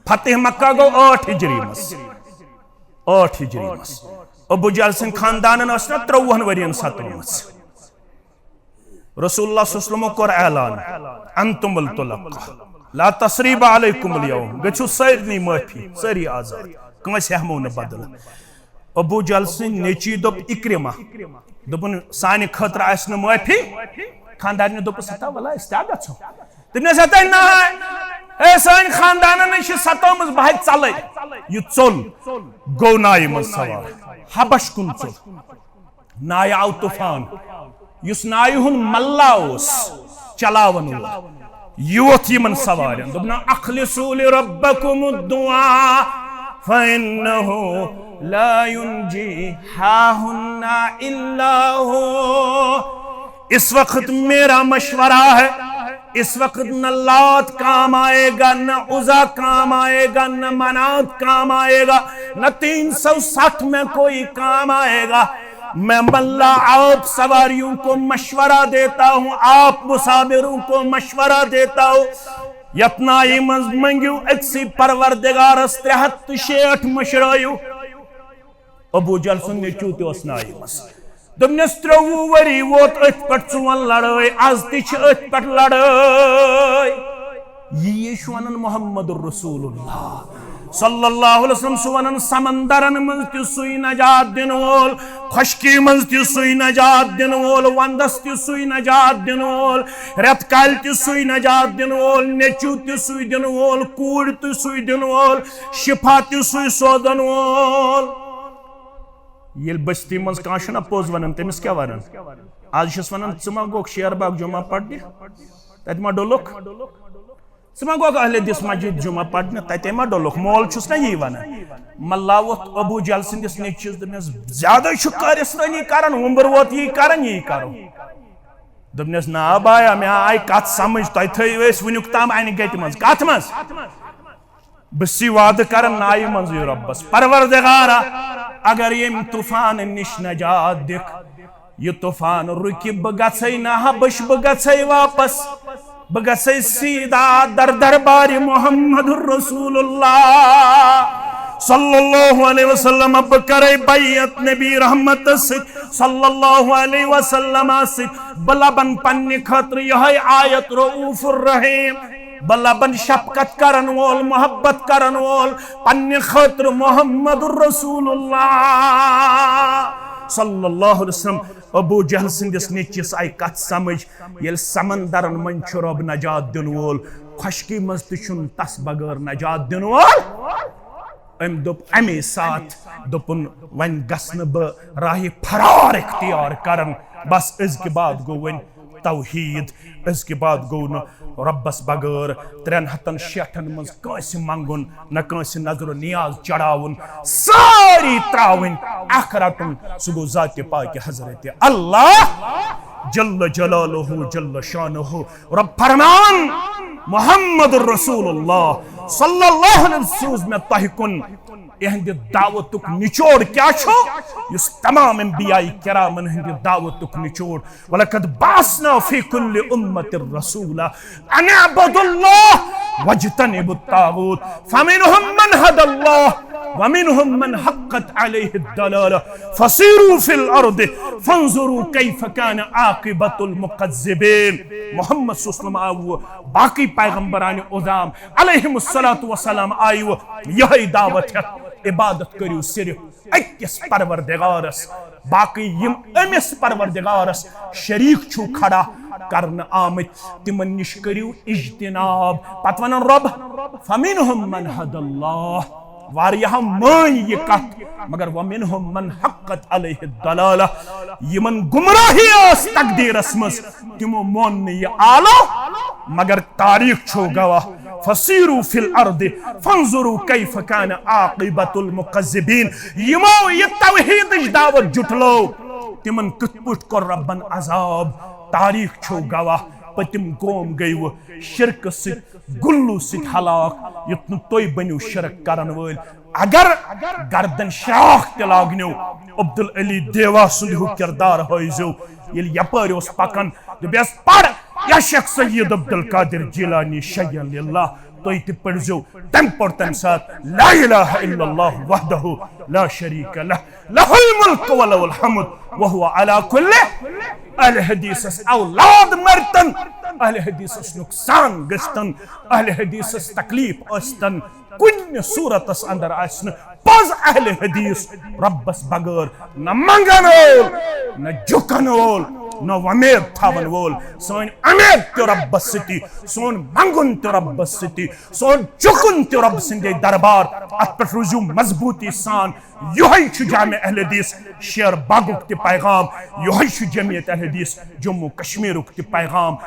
फतेह मक्का गो 8 हिजरी मस 8 हिजरी मस अबू जहल सिंह खानदान ना 53 वरियन सतोमस रसूलुल्लाह सल्लल्लाहु अलैहि वसल्लम कोर ऐलान अंतुमुल तुलक्का ला तसरीबा अलैकुमुल यौम गछु सारी माफी सारी आजाद कंस हेमो न बदल अबू जहल सिंह नेची दोप इक्रिमा दोपन सानि खतर आस न माफी खानदान ने दोप सता वला इस्ता गछो तने सता ना ए सान खानदान ने सतोमस बह चल ये चोल गो नाय मज सवार हबश कुन चोल नाय आव तूफान युस नाय हुन मल्ला ओस चलावन योथ यमन सवारन दोपना अखलिसू लिरब्बकुम दुआ फइन्नहु ला युनजी हाहुन्ना इल्ला हु। इस वक्त मेरा मशवरा है, इस वक्त न लात काम आएगा, न उज़ा काम आएगा, न मनात काम आएगा, न 360 में कोई काम आएगा। मैं मल्ला आप सवारियों को मशवरा देता हूँ, आप मुसाफिरों को मशवरा देता हूँ। यत्नाई मंगू अक्सी परवरदिगारस 63 मशरायु अबू जहल सुन नेचू तनाई मस दोपनस 23 वरी वोत अथ पे 4 लड़ाई आज तथ पे लड़ाई ये वन मोहम्मद रसूलुल्लाह सल्लल्लाहु अलैहि वसल्लम सुवन समंदरन मज तुई नजात दिन वोल, खुशकी मज तुई नजात दिन वोल, वंदस तुई नजात दिन वोल, रेत काल तुई नजात दिन वोल, नेचू तुई दिन वोल, कूड़ तुई दिन वोल, शिफा तुई सोदन वोल। ये बस्ती मज कह पोज वन तमिस क्या वन आज वन मा गो शेर बाग जुमा पढ़ तत मा डोलुक मा गो अहले दिस मस्जिद जुमा पढ़ने तत मा डोलुक मोल छुस ना यी वन मल्ला वोत अबू जहल सिंदिस नेचिस दस ज्यादा कारिस्तानी कर उम्र वोत यी कर दस ना बाया मे आई कत समझ तुम थो वनुक तम अन गट मज कत मज बसी वाद कर नाय मज रब्बस परवरदिगारा अगर ये तूफान निश नजात दिख ये तूफान रुक बह गई ना बश बह गई वापस बह गई सीधा दर दरबार मोहम्मद रसूलुल्लाह सल्लल्लाहु अलैहि वसल्लम अब करे बैयत नबी रहमत सल्लल्लाहु अलैहि वसल्लम बलबन पन्ने खतर यह आयत रऊफुर रहीम बलबन शफकत करन वोल मोहब्बत करन वोल पन्ने खतर मोहम्मद रसूलुल्लाह सल्लल्लाहु अलैहि वसल्लम अबू जहल सिंदिस नेचिस आई कत समझ ये समंदरन मन रब नजात दिन वोल, खुशकी मज तुन तस बगैर नजात दिन वोल। अम दोप अमे साथ दोपन वन गसन बह राह फरार इख्तियार करन बस इसके बाद गो वन तौहीद, इसके बाद गो न रब्बस बगैर 360 मज कंस मंगुन न कंस नजर नियाज चढ़ावन सारी त्रावन अख रटुन सह गो जात पाक हजरत अल्लाह जल्ल जलालुहु जल्ल शानुहु। रब फरमान मोहम्मद रसूलुल्लाह सल्लल्लाहु अलैहि वसल्लम में तहकुन इहंद दावतुक निचोड़ क्या छो इस तमाम अंबियाई किरामन हंद दावतुक निचोड़ वलकद बासना फी कुल्ली उम्मतिर रसूला अन अबुदुल्लाह वज्तनिबुत तागूत फमिनहुम मन हदल्लाह वमिनहुम मन हक्कत अलैहि दलाला फसीरू फिल अर्द फंजुरू कैफ कान आकिबतुल मुकज्जिबीन। मोहम्मद सल्लल्लाहु अलैहि वसल्लम बाकी पैगंबरान उज़ाम अलैहिमुस्सलातु वस्सलाम आयु यही दावत है इबादत करू सिर्फ अकिस परवरदिगारस, बाकी यम अमिस परवरदिगारस शरीक छु खड़ा करन आमत तिमन निश करू इज्तिनाब। पत वन रब फमिनहुम मन हदल्लाह वारियाह मान ये कत मगर वमिनहुम मन हक्कत अलैहि दलाला यमन गुमराही आस तकदीरस मस तिमो मोन ये आलो मगर तारीख छो गवाह फसीरू फिल अर्द फंजुरू कैफ कान आकिबतुल मुकज्जिबीन। यमो ये तौहीद दावत जुटलो तिमन कित कर रब्बन अजाब तारीख छो गवाह पतिम गोम गई वो शिरक सित गुल्लू सित हलाक युत तुई बनियो शिरक करन वल अगर गर्दन शाख तलागनो अब्दुल अली देवा सुंदहु किरदार होइजो ये यपर पकन बेस पढ़ या शेख सैयद अब्दुल कादिर जिलानी शय्यन लिल्लाह तुई ते पढ़जो तम पर तम साथ ला इलाहा इल्लल्लाह वहदहु ला शरीक लह लहुल मुल्क व लहुल हम्द व हुवा अला कुल्लि अहले हदीसस औलाद मरतन अहले हदीसस नुकसान गस्तन अहले हदीसस तकलीफ अस्तन कुन सूरतस अंदर आसन पज अहले हदीस रब्बस बगर न मंगन वोल न झुकन वोल न उम्मीद थावन वोल सोन उम्मीद तो रब्बस सती सोन मंगुन तो रब्बस सती सोन झुकन तो रब सिंदे दरबार अत पे रुजू मजबूती सान यही छु जामे अहले हदीस शेर बागुक ते पैगाम यही छु जमीयत अहले हदीस जम्मू कश्मीर ते पैगाम